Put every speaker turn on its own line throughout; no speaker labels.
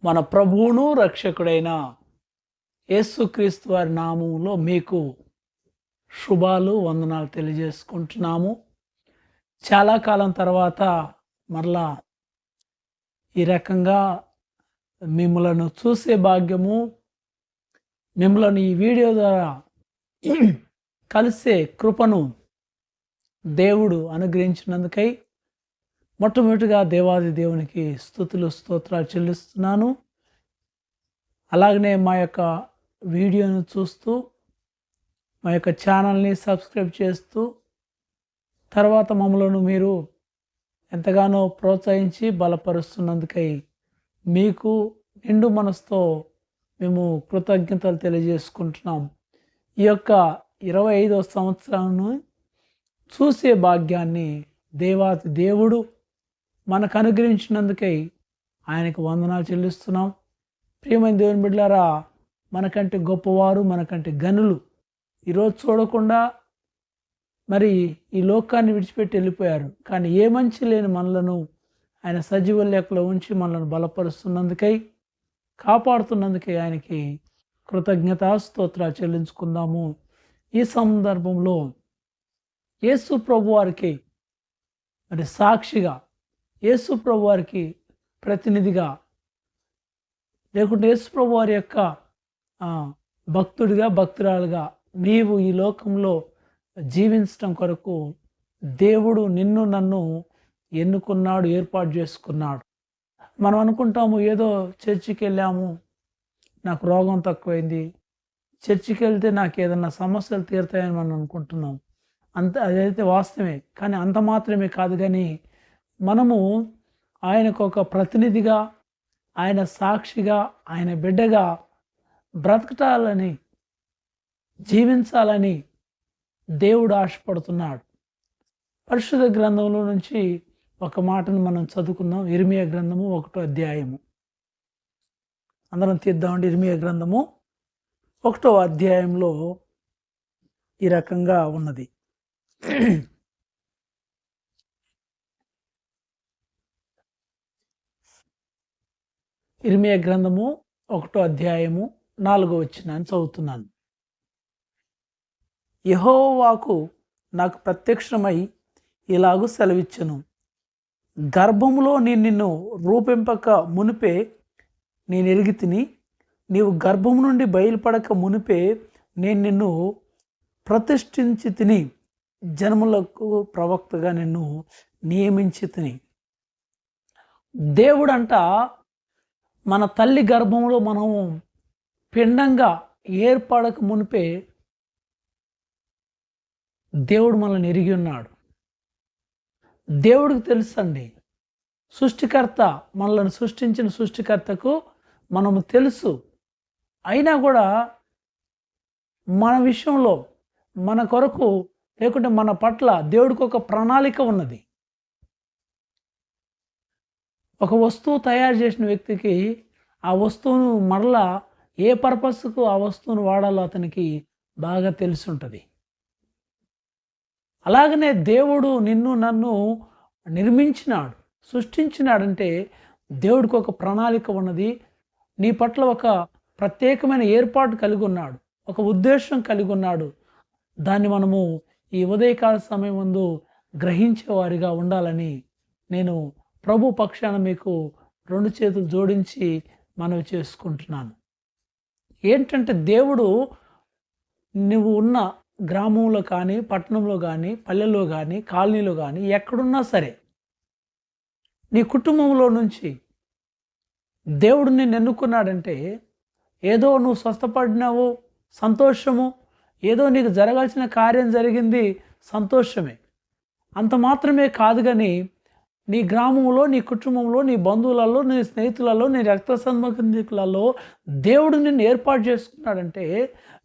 మన ప్రభువును రక్షకుడైన యేసుక్రీస్తు వారి నామములో మీకు శుభాలు వందనాలు తెలియజేసుకుంటున్నాము. చాలా కాలం తర్వాత మరలా ఈ రకంగా మిమ్మలను చూసే భాగ్యము, మిమ్మల్ని ఈ వీడియో ద్వారా కలిసే కృపను దేవుడు అనుగ్రహించినందుకై మొట్టమొదటిగా దేవాది దేవునికి స్తుతులు స్తోత్రాలు చెల్లిస్తున్నాను. అలాగనే మా యొక్క వీడియోను చూస్తూ మా యొక్క ఛానల్ని సబ్స్క్రైబ్ చేస్తూ తర్వాత మమ్మలను మీరు ఎంతగానో ప్రోత్సహించి బలపరుస్తున్నందుకై మీకు నిండు మనసుతో మేము కృతజ్ఞతలు తెలియజేసుకుంటున్నాం. ఈ యొక్క 25వ సంవత్సరాన్ని చూసే భాగ్యాన్ని దేవాతి దేవుడు మనకు అనుగ్రహించినందుకై ఆయనకు వందనాలు చెల్లిస్తున్నాం. ప్రియమైన దేవుని బిడ్డలారా, మనకంటే గొప్పవారు, మనకంటే గనులు ఈరోజు చూడకుండా మరి ఈ లోకాన్ని విడిచిపెట్టి వెళ్ళిపోయారు. కానీ ఏ మంచి లేని మనలను ఆయన సజీవ లెక్కలో ఉంచి మనల్ని బలపరుస్తున్నందుకై, కాపాడుతున్నందుకై ఆయనకి కృతజ్ఞతా స్తోత్రాలు చెల్లించుకుందాము. ఈ సందర్భంలో యేసు ప్రభు వారికి మరి సాక్షిగా, యేసు ప్రభు వారికి ప్రతినిధిగా, లేకుంటే యేసు ప్రభు వారి యొక్క భక్తుడిగా, భక్తురాలుగా నీవు ఈ లోకంలో జీవించడం కొరకు దేవుడు నిన్ను నన్ను ఎన్నుకున్నాడు, ఏర్పాటు చేసుకున్నాడు. మనం అనుకుంటాము ఏదో చర్చికి వెళ్ళాము, నాకు రోగం తక్కువైంది, చర్చికి వెళ్తే నాకు ఏదన్నా సమస్యలు తీరుతాయని మనం అనుకుంటున్నాం. అదైతే వాస్తవమే. కానీ అంత మాత్రమే కాదు, కానీ మనము ఆయనకు ఒక ప్రతినిధిగా, ఆయన సాక్షిగా, ఆయన బిడ్డగా బ్రతకటాలని, జీవించాలని దేవుడు ఆశపడుతున్నాడు. పరిశుద్ధ గ్రంథంలో నుంచి ఒక మాటను మనం చదువుకుందాం. ఇర్మియా గ్రంథము 1వ అధ్యాయము. అందరం తీద్దామండి. ఇర్మియా గ్రంథము 1వ అధ్యాయంలో ఈ రకంగా ఉన్నది. ఇర్మియా గ్రంథము 1వ అధ్యాయము 4వ వచనాన్ని చదువుతున్నాను. యెహోవాకు నాకు ప్రత్యక్షమై ఇలాగు సెలవిచ్చెను, గర్భములో నిన్ను రూపింపక మునిపే నేను ఎరిగి తిని, నీవు గర్భము నుండి బయలుపడక మునిపే నేను నిన్ను ప్రతిష్ఠించి తిని, జనములకు ప్రవక్తగా నిన్ను నియమించి తిని. దేవుడంట మన తల్లి గర్భంలో మనము పిండంగా ఏర్పడక మునిపే దేవుడు మనల్ని ఎరిగి ఉన్నాడు. దేవుడికి తెలుసండి. సృష్టికర్త, మనల్ని సృష్టించిన సృష్టికర్తకు మనము తెలుసు. అయినా కూడా మన విషయంలో, మన కొరకు, లేకుంటే మన పట్ల దేవుడికి ఒక ప్రణాళిక ఉన్నది. ఒక వస్తువు తయారు చేసిన వ్యక్తికి ఆ వస్తువును మరలా ఏ పర్పస్కు ఆ వస్తువును వాడాలో అతనికి బాగా తెలిసి ఉంటుంది. అలాగనే దేవుడు నిన్ను నన్ను నిర్మించినాడు, సృష్టించినాడంటే దేవుడికి ఒక ప్రణాళిక ఉన్నది. నీ పట్ల ఒక ప్రత్యేకమైన ఏర్పాటు కలిగి ఉన్నాడు, ఒక ఉద్దేశం కలిగి ఉన్నాడు. దాన్ని మనము ఈ ఉదయకాల సమయం ముందు గ్రహించేవారిగా ఉండాలని నేను ప్రభు పక్షాన మీకు 2 చేతులు జోడించి మనవి చేసుకుంటున్నాను. ఏంటంటే దేవుడు నువ్వు ఉన్న గ్రామంలో కానీ, పట్టణంలో కానీ, పల్లెల్లో కానీ, కాలనీలో కానీ, ఎక్కడున్నా సరే నీ కుటుంబంలో నుంచి దేవుడు నిన్ను ఎన్నుకున్నాడంటే ఏదో నువ్వు స్వస్థపడినావు సంతోషము, ఏదో నీకు జరగాల్సిన కార్యం జరిగింది సంతోషమే. అంత మాత్రమే కాదు, కానీ నీ గ్రామంలో, నీ కుటుంబంలో, నీ బంధువులలో, నీ స్నేహితులలో, నీ రక్త సంబంధికులలో దేవుడు నిన్ను ఏర్పాటు చేసుకున్నాడంటే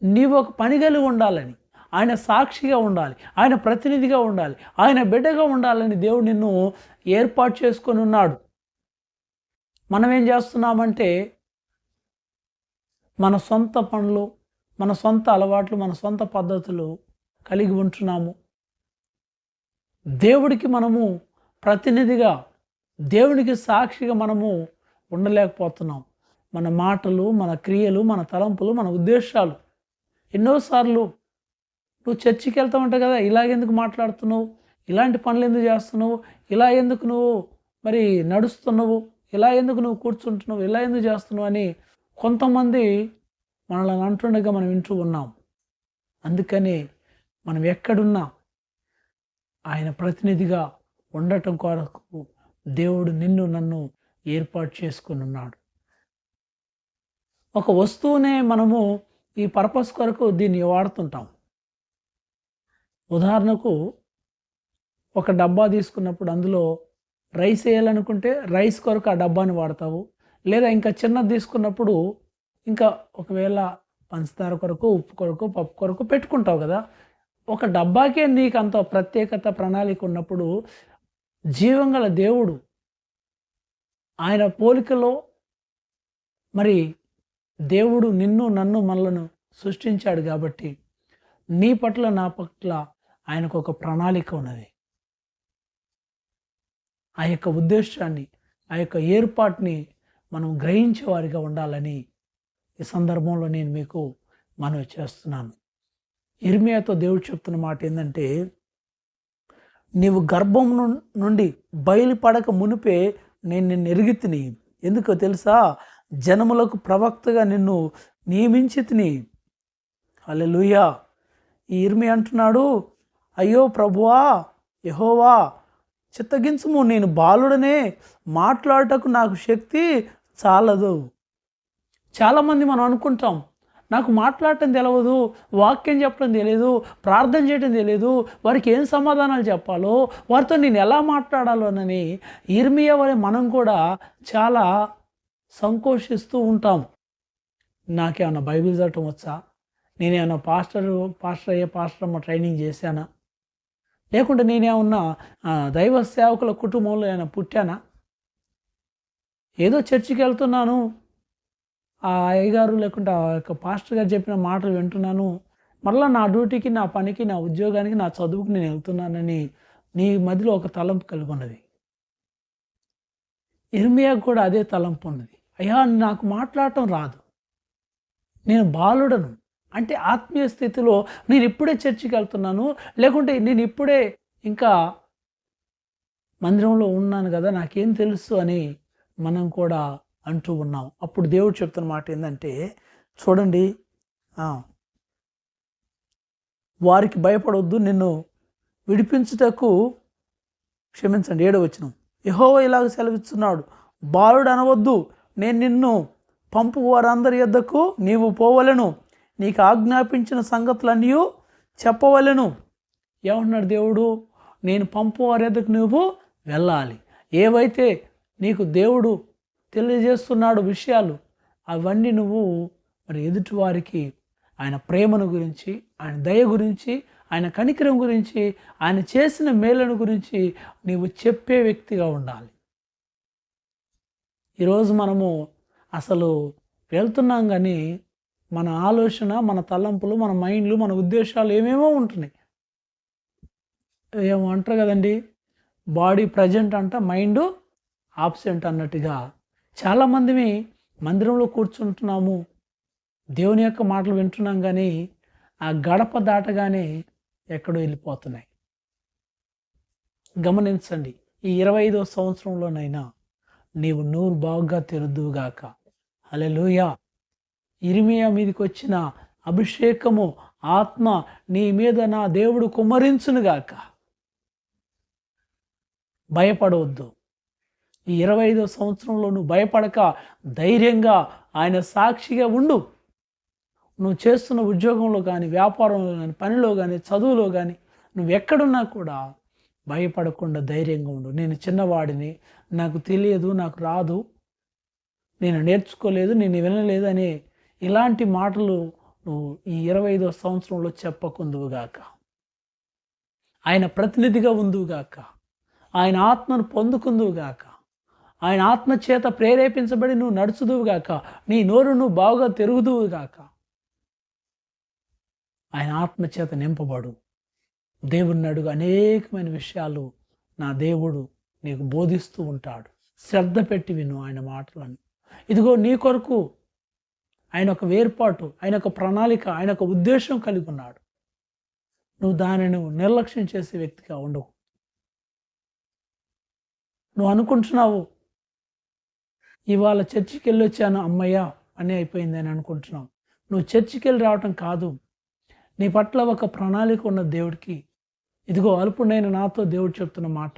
నీవు ఒక పని కలిగి ఉండాలని, ఆయన సాక్షిగా ఉండాలి, ఆయన ప్రతినిధిగా ఉండాలి, ఆయన బిడ్డగా ఉండాలని దేవుడు నిన్ను ఏర్పాటు చేసుకొని ఉన్నాడు. మనం ఏం చేస్తున్నామంటే మన సొంత పనులు, మన సొంత అలవాట్లు, మన సొంత పద్ధతులు కలిగి ఉంటున్నాము. దేవుడికి మనము ప్రతినిధిగా, దేవునికి సాక్షిగా మనము ఉండలేకపోతున్నాం. మన మాటలు, మన క్రియలు, మన తలంపులు, మన ఉద్దేశాలు. ఎన్నోసార్లు నువ్వు చర్చికి వెళ్తా ఉంటావు కదా, ఇలాగెందుకు మాట్లాడుతున్నావు, ఇలాంటి పనులు ఎందుకు చేస్తున్నావు, ఇలా ఎందుకు నువ్వు మరి నడుస్తున్నావు, ఇలా ఎందుకు నువ్వు కూర్చుంటున్నావు, ఇలా ఎందుకు చేస్తున్నావు అని కొంతమంది మనల్ని అంటుండగా మనం వింటూ ఉన్నాం. అందుకని మనం ఎక్కడున్నా ఆయన ప్రతినిధిగా ఉండటం కొరకు దేవుడు నిన్ను నన్ను ఏర్పాటు చేసుకుని ఉన్నాడు. ఒక వస్తువునే మనము ఈ పర్పస్ కొరకు దీన్ని వాడుతుంటాం. ఉదాహరణకు ఒక డబ్బా తీసుకున్నప్పుడు అందులో రైస్ వేయాలనుకుంటే రైస్ కొరకు ఆ డబ్బాని వాడతావు. లేదా ఇంకా చిన్నది తీసుకున్నప్పుడు ఇంకా ఒకవేళ పంచదార కొరకు, ఉప్పు కొరకు, పప్పు కొరకు పెట్టుకుంటావు కదా. ఒక డబ్బాకే నీకు అంత ప్రత్యేకత, ప్రణాళిక ఉన్నప్పుడు జీవంగల దేవుడు ఆయన పోలికలో మరి దేవుడు నిన్ను నన్ను మనలను సృష్టించాడు కాబట్టి నీ పట్ల నా పట్ల ఆయనకు ఒక ప్రణాళిక ఉన్నది. ఆ యొక్క ఉద్దేశాన్ని, ఆ యొక్క ఏర్పాటుని మనం గ్రహించే వారిగా ఉండాలని ఈ సందర్భంలో నేను మీకు మనవి చేస్తున్నాను. ఇర్మియాతో దేవుడు చెప్తున్న మాట ఏంటంటే, నీవు గర్భం నుండి బయలుపడక మునిపే నేను నిన్ను ఎరిగితిని. ఎందుకో తెలుసా? జనములకు ప్రవక్తగా నిన్ను నియమించితిని. హల్లెలూయా. ఈ ఇర్మియా అంటున్నాడు, అయ్యో ప్రభువా, యెహోవా చిత్తగించుము, నేను బాలుడనే, మాట్లాడటకు నాకు శక్తి చాలదు. చాలామంది మనం అనుకుంటాం, నాకు మాట్లాడటం తెలియదు, వాక్యం చెప్పడం తెలియదు, ప్రార్థన చేయడం తెలియదు, వారికి ఏం సమాధానాలు చెప్పాలో, వారితో నేను ఎలా మాట్లాడాలోనని ఇర్మియా వలె మనం కూడా చాలా సంకోచిస్తూ ఉంటాం. నాకేమన్నా బైబిల్ చదవటం వచ్చా, నేనేమన్నా పాస్టర్ అమ్మ ట్రైనింగ్ చేశానా, లేకుంటే నేనేమన్నా దైవ సేవకుల కుటుంబంలో ఏమైనా పుట్టానా, ఏదో చర్చికి వెళ్తున్నాను, ఆ అయ్యగారు లేకుంటే ఆ యొక్క పాస్టర్ గారు చెప్పిన మాటలు వింటున్నాను, మరలా నా డ్యూటీకి, నా పనికి, నా ఉద్యోగానికి, నా చదువుకు నేను వెళ్తున్నానని నీ మధ్యలో ఒక తలంపు కలిగి ఉన్నది. ఇర్మియాకు కూడా అదే తలంపు ఉన్నది. అయ్యా, నాకు మాట్లాడటం రాదు, నేను బాలుడను. అంటే ఆత్మీయ స్థితిలో నేను ఇప్పుడే చర్చికి వెళ్తున్నాను, లేకుంటే నేను ఇప్పుడే ఇంకా మందిరంలో ఉన్నాను కదా, నాకేం తెలుసు అని మనం కూడా అంటూ ఉన్నాం. అప్పుడు దేవుడు చెప్తున్న మాట ఏంటంటే, చూడండి, వారికి భయపడవద్దు, నిన్ను విడిపించుటకు, క్షమించండి, 7వ వచనం, యెహోవా ఇలాగ సెలవిస్తున్నాడు, బాలుడు అనవద్దు, నేను నిన్ను పంపు వారందరి యొద్దకు నీవు పోవలెను, నీకు ఆజ్ఞాపించిన సంగతులన్నీ చెప్పవలెను. ఏమంటున్నాడు దేవుడు? నేను పంపు వారి యొద్దకు నువ్వు వెళ్ళాలి. ఏవైతే నీకు దేవుడు తెలియజేస్తున్నాడు విషయాలు, అవన్నీ నువ్వు మరి ఎదుటి వారికి ఆయన ప్రేమను గురించి, ఆయన దయ గురించి, ఆయన కనికరం గురించి, ఆయన చేసిన మేలును గురించి నీవు చెప్పే వ్యక్తిగా ఉండాలి. ఈరోజు మనము అసలు వెళ్తున్నాం కానీ మన ఆలోచన, మన తలంపులు, మన మైండ్లు, మన ఉద్దేశాలు ఏమేమో ఉంటున్నాయి. ఏమో అంటారు కదండి, బాడీ ప్రజెంట్ అంట, మైండ్ ఆబ్సెంట్ అన్నట్టుగా చాలామంది మందిరంలో కూర్చుంటున్నాము, దేవుని యొక్క మాటలు వింటున్నాం కానీ ఆ గడప దాటగానే ఎక్కడో వెళ్ళిపోతున్నాయి. గమనించండి, ఈ 25వ సంవత్సరంలోనైనా నీవు నూరు బాగుగా తెరుదువుగాక. హల్లెలూయా. ఇర్మియా మీదకి వచ్చిన అభిషేకము, ఆత్మ నీ మీద నా దేవుడు కుమ్మరించునుగాక. భయపడవద్దు. ఈ 25వ సంవత్సరంలో నువ్వు భయపడక ధైర్యంగా ఆయన సాక్షిగా ఉండు. నువ్వు చేస్తున్న ఉద్యోగంలో కానీ, వ్యాపారంలో కానీ, పనిలో కానీ, చదువులో కానీ, నువ్వు ఎక్కడున్నా కూడా భయపడకుండా ధైర్యంగా ఉండు. నేను చిన్నవాడిని, నాకు తెలియదు, నాకు రాదు, నేను నేర్చుకోలేదు, నేను వినలేదు అనే ఇలాంటి మాటలు నువ్వు ఈ 25వ సంవత్సరంలో చెప్పకుందువుగాక. ఆయన ప్రతినిధిగా ఉందువుగాక. ఆయన ఆత్మను పొందుకుందువుగాక. ఆయన ఆత్మ చేత ప్రేరేపించబడి నువ్వు నడుచుదువుగాక. నీ నోరు నువ్వు బాగా తెరుగుదువుగాక. ఆయన ఆత్మ చేత నింపబడు. దేవుణ్ణి అడుగు, అనేకమైన విషయాలు నా దేవుడు నీకు బోధిస్తూ ఉంటాడు. శ్రద్ధ పెట్టి విను ఆయన మాటలను. ఇదిగో నీ కొరకు ఆయన ఒక వేర్పాటు, ఆయన ఒక ప్రణాళిక, ఆయన ఒక ఉద్దేశం కలిగి ఉన్నాడు. నువ్వు దానిని నిర్లక్ష్యం చేసే వ్యక్తిగా ఉండవు. నువ్వు అనుకుంటున్నావు ఇవాళ చర్చికి వెళ్ళొచ్చాను అమ్మయ్య అని అయిపోయింది అని అనుకుంటున్నావు. నువ్వు చర్చికి వెళ్ళి రావటం కాదు, నీ పట్ల ఒక ప్రణాళిక ఉన్న దేవుడికి ఇదిగో అల్పుడైన నాతో దేవుడు చెప్తున్న మాట,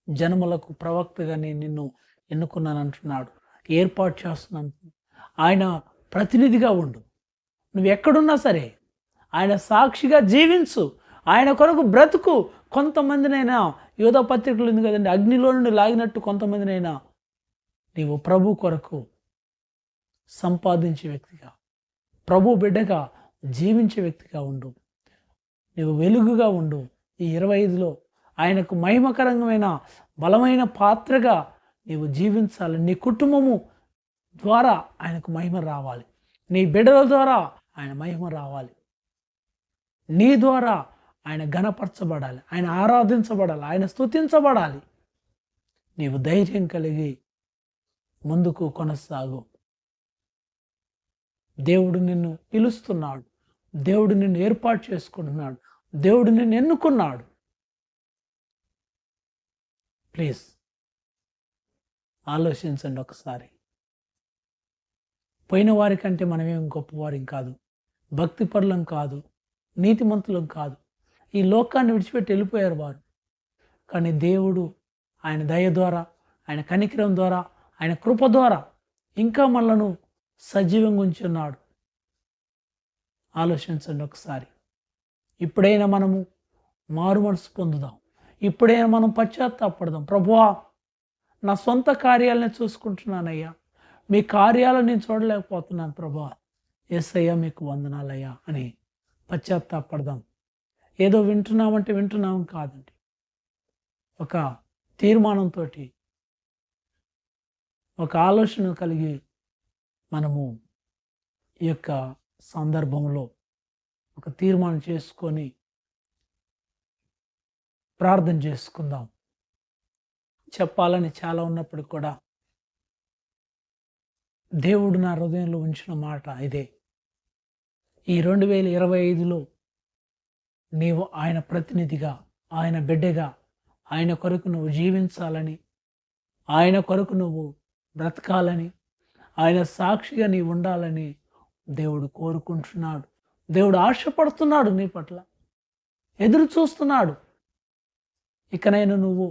జనములకు ప్రవక్తగా నేను నిన్ను ఎన్నుకున్నాను అంటున్నాడు, ఏర్పాటు చేస్తున్నాను. ఆయన ప్రతినిధిగా ఉండు. నువ్వు ఎక్కడున్నా సరే ఆయన సాక్షిగా జీవించు, ఆయన కొరకు బ్రతుకు. కొంతమందినైనా యోధా పత్రికలు ఉంది కదండి, అగ్నిలో నుండి లాగినట్టు కొంతమందినైనా నీవు ప్రభు కొరకు సంపాదించే వ్యక్తిగా, ప్రభు బిడ్డగా జీవించే వ్యక్తిగా ఉండు. నీవు వెలుగుగా ఉండు. ఈ 25లో ఆయనకు మహిమకరమైన బలమైన పాత్రగా నీవు జీవించాలి. నీ కుటుంబము ద్వారా ఆయనకు మహిమ రావాలి, నీ బిడ్డల ద్వారా ఆయన మహిమ రావాలి, నీ ద్వారా ఆయన ఘనపరచబడాలి, ఆయన ఆరాధించబడాలి, ఆయన స్తుతించబడాలి. నీవు ధైర్యం కలిగి ముందుకు కొనసాగు. దేవుడు నిన్ను పిలుస్తున్నాడు, దేవుడు నిన్ను ఏర్పాటు చేసుకుంటున్నాడు, దేవుడు నిన్ను ఎన్నుకున్నాడు. ప్లీజ్ ఆలోచించండి ఒకసారి. పోయిన వారికంటే మనమేం గొప్పవారిం కాదు, భక్తిపరులం కాదు, నీతిమంతులం కాదు. ఈ లోకాన్ని విడిచిపెట్టి వెళ్ళిపోయారు వారు. కానీ దేవుడు ఆయన దయ ద్వారా, ఆయన కనికరం ద్వారా, ఆయన కృప ద్వారా ఇంకా మనలను సజీవంగా ఉంచున్నాడు. ఆలోచించండి ఒకసారి. ఇప్పుడైనా మనము మారు మనసు పొందుదాం, ఇప్పుడైనా మనం పశ్చాత్తాపడదాం. ప్రభువా, నా సొంత కార్యాలనే చూసుకుంటున్నానయ్యా, మీ కార్యాలను నేను చూడలేకపోతున్నాను ప్రభువా, యేసయ్యా మీకు వందనాలయ్యా అని పశ్చాత్తాపడదాం. ఏదో వింటున్నామంటే వింటున్నాం కాదండి, ఒక తీర్మానంతో, ఒక ఆలోచన కలిగి మనము ఈ యొక్క సందర్భంలో ఒక తీర్మానం చేసుకొని ప్రార్థన చేసుకుందాం. చెప్పాలని చాలా ఉన్నప్పుడు కూడా దేవుడు నా హృదయంలో ఉంచిన మాట ఇదే. ఈ 2025లో నీవు ఆయన ప్రతినిధిగా, ఆయన బిడ్డగా, ఆయన కొరకు నువ్వు జీవించాలని, ఆయన కొరకు నువ్వు బ్రతకాలని, ఆయన సాక్షిగా నీవు ఉండాలని దేవుడు కోరుకుంటున్నాడు. దేవుడు ఆశపడుతున్నాడు, నీ పట్ల ఎదురు చూస్తున్నాడు. ఇకనైనా నువ్వు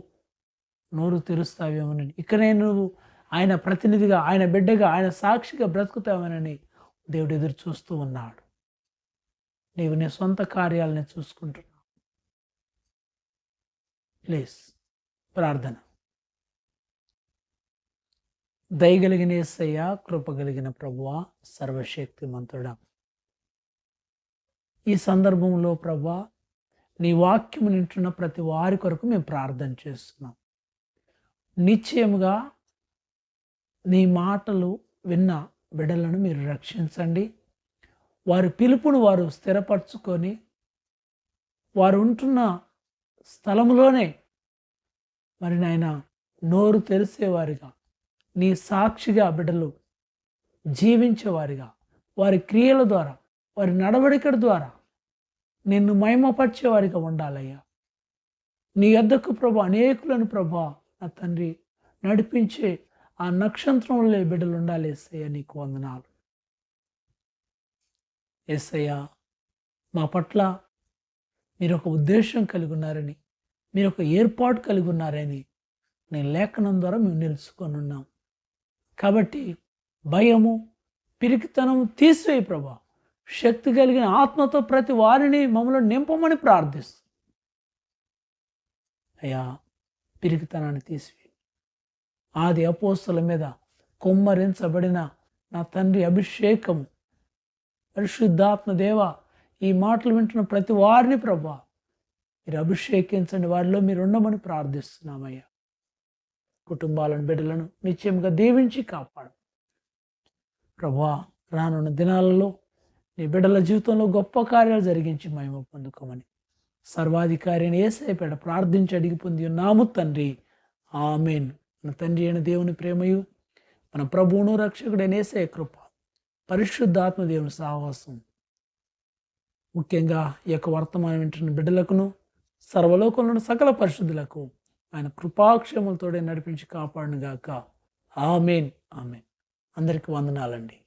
నోరు తెరుస్తావేమోనని, ఇకనైనా నువ్వు ఆయన ప్రతినిధిగా, ఆయన బిడ్డగా, ఆయన సాక్షిగా బ్రతుకుతావేమోనని దేవుడు ఎదురు చూస్తూ ఉన్నాడు. నీవు నీ సొంత కార్యాలని చూసుకుంటున్నావు. ప్లీజ్ ప్రార్థన. దయగలిగిన యేసయ్య, కృపగలిగిన ప్రభువా, సర్వశక్తిమంతుడా, ఈ సందర్భంలో ప్రభువా నీ వాక్యము వింటున్న ప్రతి వారి కొరకు మేము ప్రార్థన చేస్తున్నాం. నిశ్చయముగా నీ మాటలు విన్న బిడ్డలను మీరు రక్షించండి. వారి పిలుపును వారు స్థిరపరచుకొని వారు ఉంటున్న స్థలంలోనే మరి నాయన నోరు తెరిసేవారిగా, నీ సాక్షిగా బిడ్డలు జీవించేవారిగా, వారి క్రియల ద్వారా, వారి నడవడిక ద్వారా నిన్ను మహిమపరిచేవారిగా ఉండాలయ్యా. నీ యొద్దకు ప్రభు అనేకులను ప్రభు నా తండ్రి నడిపించే ఆ నక్షత్రంలో బిడ్డలు ఉండాలి. యేసయ్య నీకు వందనాలు. యేసయ్య మా పట్ల మీరు ఒక ఉద్దేశం కలిగి ఉన్నారని, మీరు ఒక ఏర్పాటు కలిగి ఉన్నారని నేను లేఖనం ద్వారా మేము నిలుచుకొని ఉన్నాం. కాబట్టి భయము, పిరికితనము తీసివేయి ప్రభా. శక్తి కలిగిన ఆత్మతో ప్రతి వారిని మమ్మల్ని నింపమని ప్రార్థిస్తాం. అయ్యా, పిరికితనాన్ని తీసివేయి. ఆది అపోస్తల మీద కుమ్మరించబడిన నా తండ్రి అభిషేకము, పరిశుద్ధాత్మ దేవ, ఈ మాటలు వింటున్న ప్రతి వారిని ప్రభా మీరు అభిషేకించండి, వారిలో మీరు ఉండమని ప్రార్థిస్తున్నామయ్యా. కుటుంబాలను, బిడ్డలను నిశ్చయంగా దీవించి కాపాడు ప్రభా. రానున్న దినాలలో నీ బిడ్డల జీవితంలో గొప్ప కార్యాలు జరిగించి మహిమ పొందుకోమని సర్వాధికారిని యేసయ్య పేడ ప్రార్థించి అడిగి పొంది ఉన్నాము తండ్రి. ఆమేన్. మన తండ్రి అయిన దేవుని ప్రేమయు, మన ప్రభువును రక్షకుడైన యేసయ్య కృప, పరిశుద్ధాత్మ దేవుని సహవాసం, ముఖ్యంగా ఈ యొక్క వర్తమానం వింటున్న బిడ్డలకును, సర్వలోకంలోని సకల పరిశుద్ధులకు ఆయన కృపాక్షేములతోడే నడిపించి కాపాడును గాక. ఆమేన్. ఆమేన్. అందరికీ వందనాలండి.